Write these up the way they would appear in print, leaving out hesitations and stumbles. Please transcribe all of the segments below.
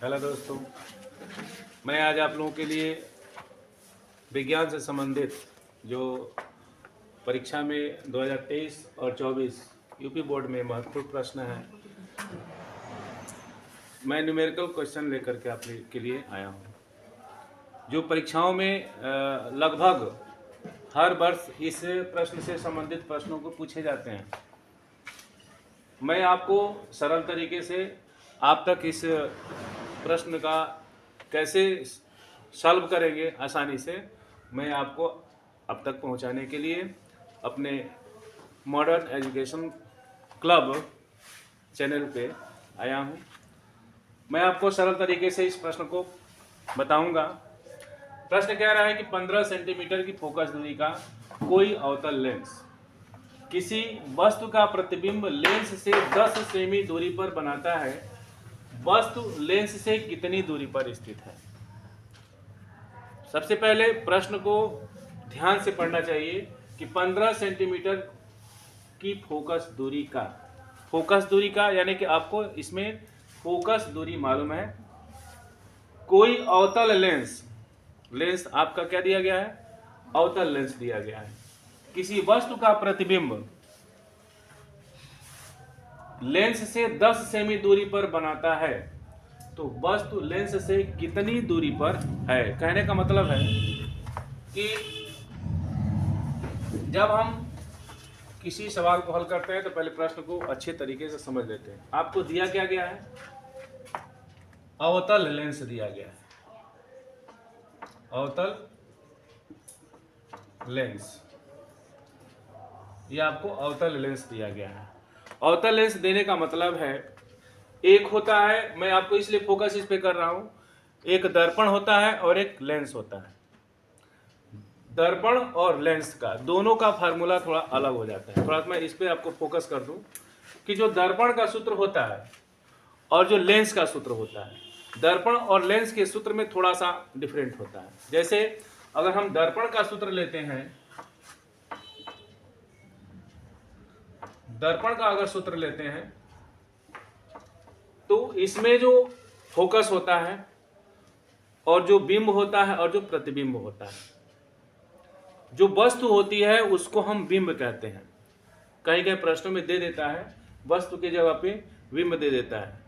Hello दोस्तों, मैं आज आप लोगों के लिए विज्ञान से संबंधित जो परीक्षा में 2023 और 24 यूपी बोर्ड में महत्वपूर्ण प्रश्न है, मैं न्यूमेरिकल क्वेश्चन लेकर के आप के लिए आया हूँ। जो परीक्षाओं में लगभग हर वर्ष इस प्रश्न से संबंधित प्रश्नों को पूछे जाते हैं। मैं आपको सरल तरीके से आप तक इस प्रश्न का कैसे सॉल्व करेंगे आसानी से, मैं आपको अब तक पहुंचाने के लिए अपने मॉडर्न एजुकेशन क्लब चैनल पे आया हूं। मैं आपको सरल तरीके से इस प्रश्न को बताऊंगा। प्रश्न कह रहा है कि 15 सेंटीमीटर की फोकस दूरी का कोई अवतल लेंस किसी वस्तु का प्रतिबिंब लेंस से 10 सेमी दूरी पर बनाता है। वस्तु लेंस से कितनी दूरी पर स्थित है? सबसे पहले प्रश्न को ध्यान से पढ़ना चाहिए कि 15 सेंटीमीटर की फोकस दूरी का यानी कि आपको इसमें फोकस दूरी मालूम है। कोई अवतल लेंस आपका क्या दिया गया है? अवतल लेंस दिया गया है। किसी वस्तु का प्रतिबिंब लेंस से 10 सेमी दूरी पर बनाता है, तो वस्तु लेंस से कितनी दूरी पर है? कहने का मतलब है कि जब हम किसी सवाल को हल करते हैं तो पहले प्रश्न को अच्छे तरीके से समझ लेते हैं। आपको दिया क्या गया है? अवतल लेंस दिया गया है। अवतल लेंस, यह आपको अवतल लेंस दिया गया है। अवतल लेंस देने का मतलब है, एक होता है, मैं आपको इसलिए फोकस इस पे कर रहा हूं, एक दर्पण होता है और एक लेंस होता है। दर्पण और लेंस का दोनों का फार्मूला थोड़ा अलग हो जाता है। थोड़ा मैं इस पे आपको फोकस कर दूं कि जो दर्पण का सूत्र होता है और जो लेंस का सूत्र होता है, दर्पण और लेंस के सूत्र में थोड़ा सा डिफरेंट होता है। जैसे अगर हम दर्पण का सूत्र लेते हैं, दर्पण का अगर सूत्र लेते हैं तो इसमें जो फोकस होता है और जो बिंब होता है और जो प्रतिबिंब होता है, जो वस्तु होती है उसको हम बिंब कहते हैं। कहीं कहीं प्रश्नों में दे देता है वस्तु की जगह पे बिंब दे देता है,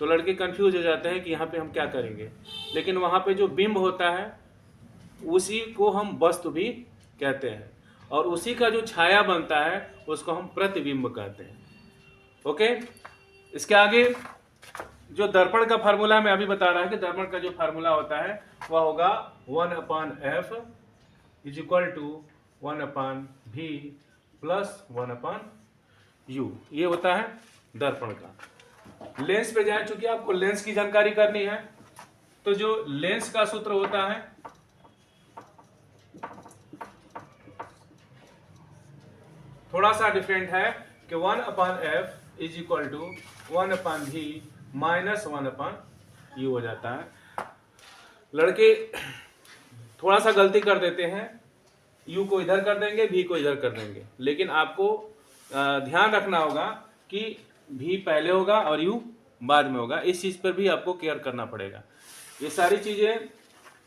तो लड़के कंफ्यूज हो जाते हैं कि यहाँ पे हम क्या करेंगे। लेकिन वहाँ पे जो बिंब होता है उसी को हम वस्तु भी कहते हैं, और उसी का जो छाया बनता है उसको हम प्रतिबिंब कहते हैं। ओके, इसके आगे जो दर्पण का फार्मूला मैं अभी बता रहा हूं कि दर्पण का जो फार्मूला होता है वह होगा 1/f is equal to 1/v plus 1/u। ये होता है दर्पण का। लेंस पे जाए, चूंकि आपको लेंस की जानकारी करनी है, तो जो लेंस का सूत्र होता है थोड़ा सा डिफरेंट है कि 1/f is equal to 1/v minus 1/u हो जाता है। लड़के थोड़ा सा गलती कर देते हैं, u को इधर कर देंगे, v को इधर कर देंगे, लेकिन आपको ध्यान रखना होगा कि v पहले होगा और u बाद में होगा। इस चीज पर भी आपको केयर करना पड़ेगा। ये सारी चीजें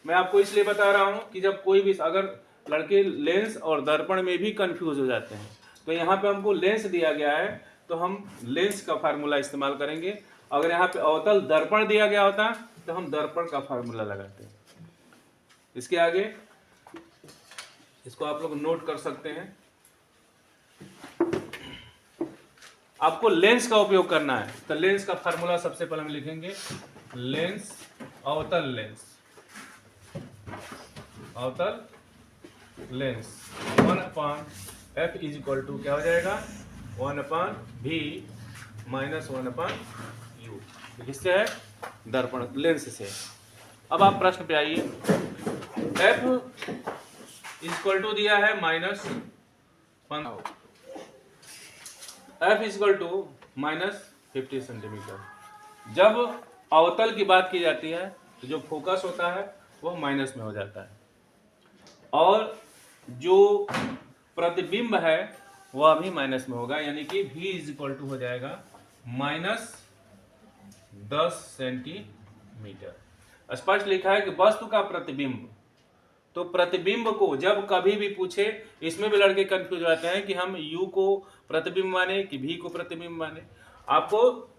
मैं आपको इसलिए बता रहा हूं कि जब कोई भी, अगर लड़के लेंस और दर्पण में भी कंफ्यूज हो जाते हैं, तो यहाँ पे हमको लेंस दिया गया है तो हम लेंस का फार्मूला इस्तेमाल करेंगे। अगर यहाँ पे अवतल दर्पण दिया गया होता तो हम दर्पण का फार्मूला लगाते हैं। इसके आगे इसको आप लोग नोट कर सकते हैं। आपको लेंस का उपयोग करना है, तो लेंस का फार्मूला सबसे पहले हम लिखेंगे, लेंस, अवतल लेंस, अवतल lens 1/f is equal to क्या हो जाएगा? 1/v minus 1/u। किससे है? दर्पण, लेंस से। अब आप प्रश्न पे आइए। f इक्वल टू दिया है minus f equal to minus 50 centimetre. जब अवतल की बात की जाती है तो जो फोकस होता है वो माइनस में हो जाता है, और जो प्रतिबिंब है वह भी माइनस में होगा, यानी कि v इज इक्वल टू हो जाएगा माइनस 10 सेंटीमीटर। मीटर। स्पष्ट लिखा है कि वस्तु का प्रतिबिंब। तो प्रतिबिंब को जब कभी भी पूछे, इसमें भी लड़के कंफ्यूज हो जाते हैं कि हम u को प्रतिबिंब माने कि v को प्रतिबिंब माने। आपको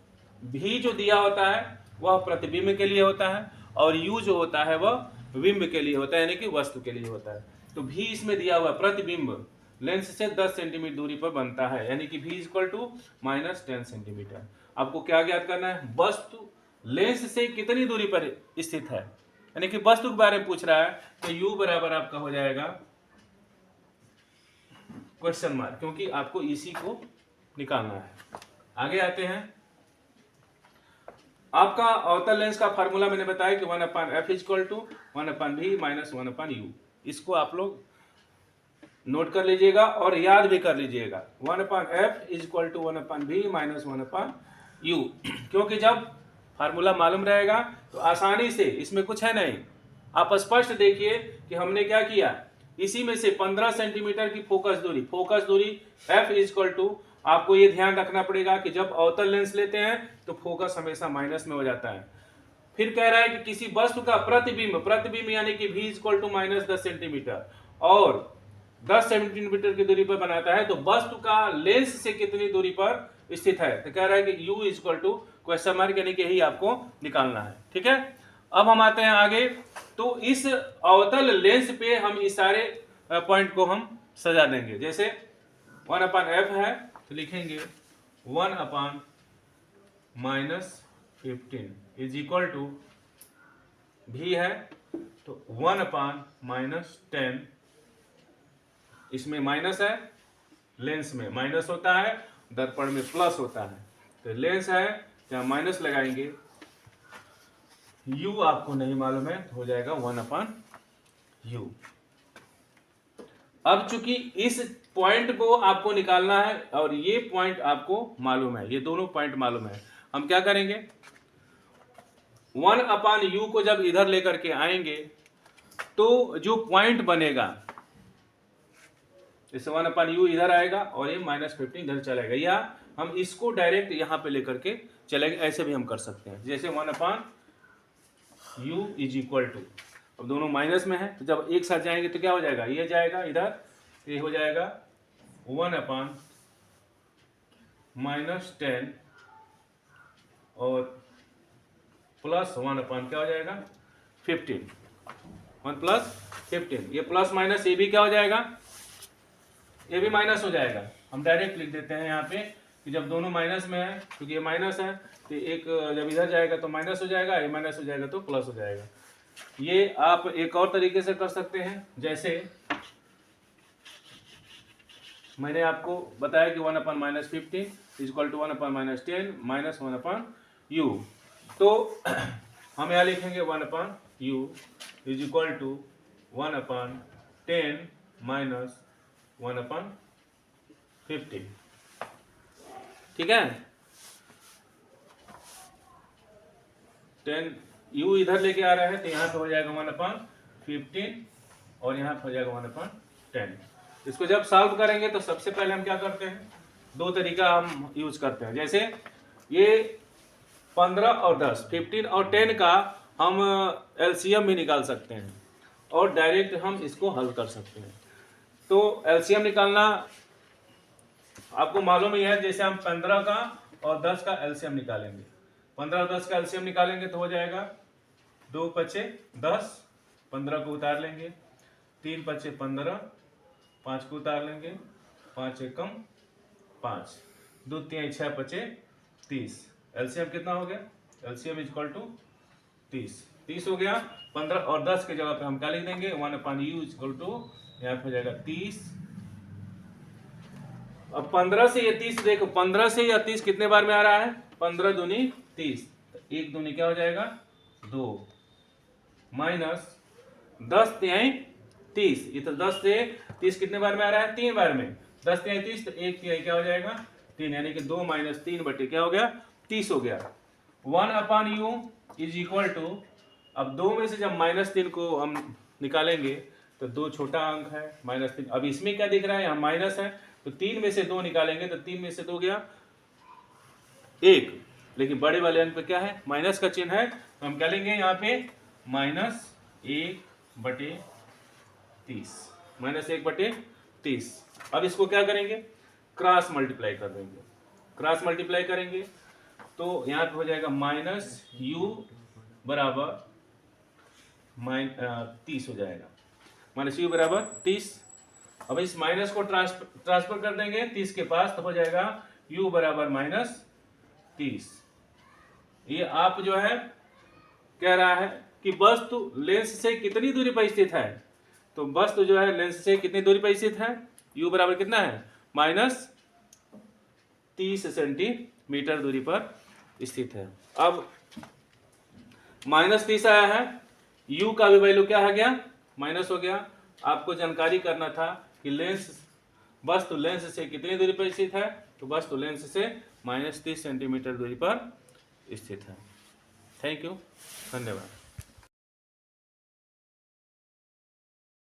v जो दिया होता है वह प्रतिबिंब के लिए होता है और u जो होता है वह बिंब के लिए होता है, यानी कि वस्तु के लिए होता है। तो v इसमें दिया हुआ प्रतिबिंब लेंस से 10 सेंटीमीटर दूरी पर बनता है, यानी कि v इक्वल टू -10 सेंटीमीटर। आपको क्या ज्ञात करना है? वस्तु लेंस से कितनी दूरी पर स्थित है, यानी कि वस्तु के बारे में पूछ रहा है। तो u बराबर आपका हो जाएगा क्वेश्चन मार्क, क्योंकि आपको इसी को निकालना है। आगे आते हैं। आपका अवतल लेंस का फार्मूला मैंने बताया कि 1/f equal to 1/v minus 1/u। इसको आप लोग नोट कर लीजिएगा और याद भी कर लीजिएगा। 1/f equal to 1/v minus 1/u, क्योंकि जब फार्मूला मालूम रहेगा तो आसानी से, इसमें कुछ है नहीं। आप स्पष्ट देखिए कि हमने क्या किया, इसी में से 15 सेंटीमीटर की फोकस दूरी f इक्वल टू, आपको ये ध्यान रखना पड़ेगा कि जब अवतल लेंस लेते हैं तो फोकस हमेशा माइनस में हो जाता है। फिर कह रहा है कि किसी वस्तु का प्रतिबिंब यानी कि v इक्वल टू -10 सेंटीमीटर और 10 सेंटीमीटर की दूरी पर बनाता है, तो वस्तु का लेंस से कितनी दूरी पर स्थित है। तो कह रहा है कि u equal to question mark, यानी कि यही आपको निकालना है। ठीक है, अब हम आते हैं आगे। तो इस अवतल लेंस पे हम इस सारे पॉइंट को हम सजा देंगे। जैसे 1/f है तो लिखेंगे 1/-15 इज इक्वल टू, v है तो 1/-10, इसमें माइनस है, लेंस में माइनस होता है, दर्पण में प्लस होता है। तो लेंस है जहाँ माइनस लगाएंगे, u आपको नहीं मालूम है तो हो जाएगा 1/u। अब चूंकि इस पॉइंट को आपको निकालना है और ये पॉइंट आपको मालूम है, ये दोनों पॉइंट मालूम है, हम क्या करेंगे, 1/u को जब इधर लेकर के आएंगे तो जो पॉइंट बनेगा, जैसे 1/u इधर आएगा और ये -15 इधर चलेगा, या हम इसको डायरेक्ट यहाँ पे लेकर के चलेंगे, ऐसे भी हम कर सकते हैं। जैसे 1/u इज इक्वल टू, अब दोनों माइनस में है तो जब एक साथ जाएंगे तो क्या हो जाएगा, ये जाएगा इधर, ये हो जाएगा 1/-10 और प्लस 1/ क्या हो जाएगा 15, 1 + 15, ये प्लस माइनस ये भी क्या हो जाएगा, ये भी माइनस हो जाएगा। हम डायरेक्ट लिख देते हैं यहाँ पे कि जब दोनों माइनस में है, क्योंकि ये माइनस है तो एक जब इधर जाएगा तो माइनस हो जाएगा, ये माइनस हो जाएगा तो प्लस हो जाएगा। ये आप एक और तरीके से कर सकते हैं, जैसे मैंने आपको बताया कि 1/-15 इक्वल टू 1/-10 माइनस 1/u। तो हम यहाँ लिखेंगे 1/u is equal to 1/10 minus 1/15। ठीक है, 10 u इधर लेके आ रहा है तो यहाँ पे हो जाएगा 1/15 और यहाँ पे हो जाएगा 1/10। इसको जब सॉल्व करेंगे तो सबसे पहले हम क्या करते हैं, दो तरीका हम यूज करते हैं। जैसे ये 15 और 10, 15 और 10 का हम एलसीएम भी निकाल सकते हैं और डायरेक्ट हम इसको हल कर सकते हैं। तो एलसीएम निकालना आपको मालूम ही है, जैसे हम 15 का और 10 का एलसीएम निकालेंगे, 15 और 10 का एलसीएम निकालेंगे तो हो जाएगा 2 × 5 = 10, 15 को उतार लेंगे, 3 × 5 = 15, 5 को उतार लेंगे, 5 × 1 = 5, 2 × 3 = 6, 5 = 30। एलसीएम कितना हो गया, एलसीएम इक्वल टू 30 हो गया। 15 और 10 के जगह पे हम क्या लिख देंगे, 1/u इक्वल टू, यहाँ पे हो जाएगा 30। अब 15 से ये 30 देखो, 15 से या 30 कितने बार में आ रहा है, 15 दूनी 30, तो 1 दूनी क्या हो जाएगा 2, माइनस 10 तिहाई 30, ये तो 10 से 30 कितने बार में आ रहा है, 3 बार में, 10 तिहाई 30 तो 1 तिहाई क्या हो जाएगा 3, यानी कि 2 - 3 बटे क्या हो गया 30 हो गया। 1/u इज इक्वल टू, अब 2 में से जब -3 को हम निकालेंगे तो 2 छोटा अंक है, -3, अब इसमें क्या दिख रहा है, यहाँ माइनस है, तो 3 में से 2 निकालेंगे तो 3 में से 2 गया 1, लेकिन बड़े वाले अंक पे क्या है, माइनस का चिन्ह है, तो हम क्या लेंगे यहाँ पे -1/30, -1/30। अब इसको क्या करेंगे, क्रॉस मल्टीप्लाई कर देंगे। क्रॉस मल्टीप्लाई करेंगे तो यहाँ पे हो जाएगा -u बराबर 30 हो जाएगा, -u बराबर 30। अब इस माइनस को ट्रांसफर कर देंगे 30 के पास, तो हो जाएगा u बराबर -30। ये आप जो है कह रहा है कि वस्तु लेंस से कितनी दूरी पर स्थित है, तो वस्तु जो है लेंस से कितनी दूरी पर स्थित है, u बराबर कितना है, -30 सेंटीमीटर दूरी पर स्थित है। अब -30 आया है, u का भी वैल्यू क्या आ गया, माइनस हो गया। आपको जानकारी करना था कि वस्तु लेंस से कितनी दूरी पर स्थित है, तो वस्तु लेंस से -30 सेंटीमीटर दूरी पर स्थित है। थैंक यू, धन्यवाद।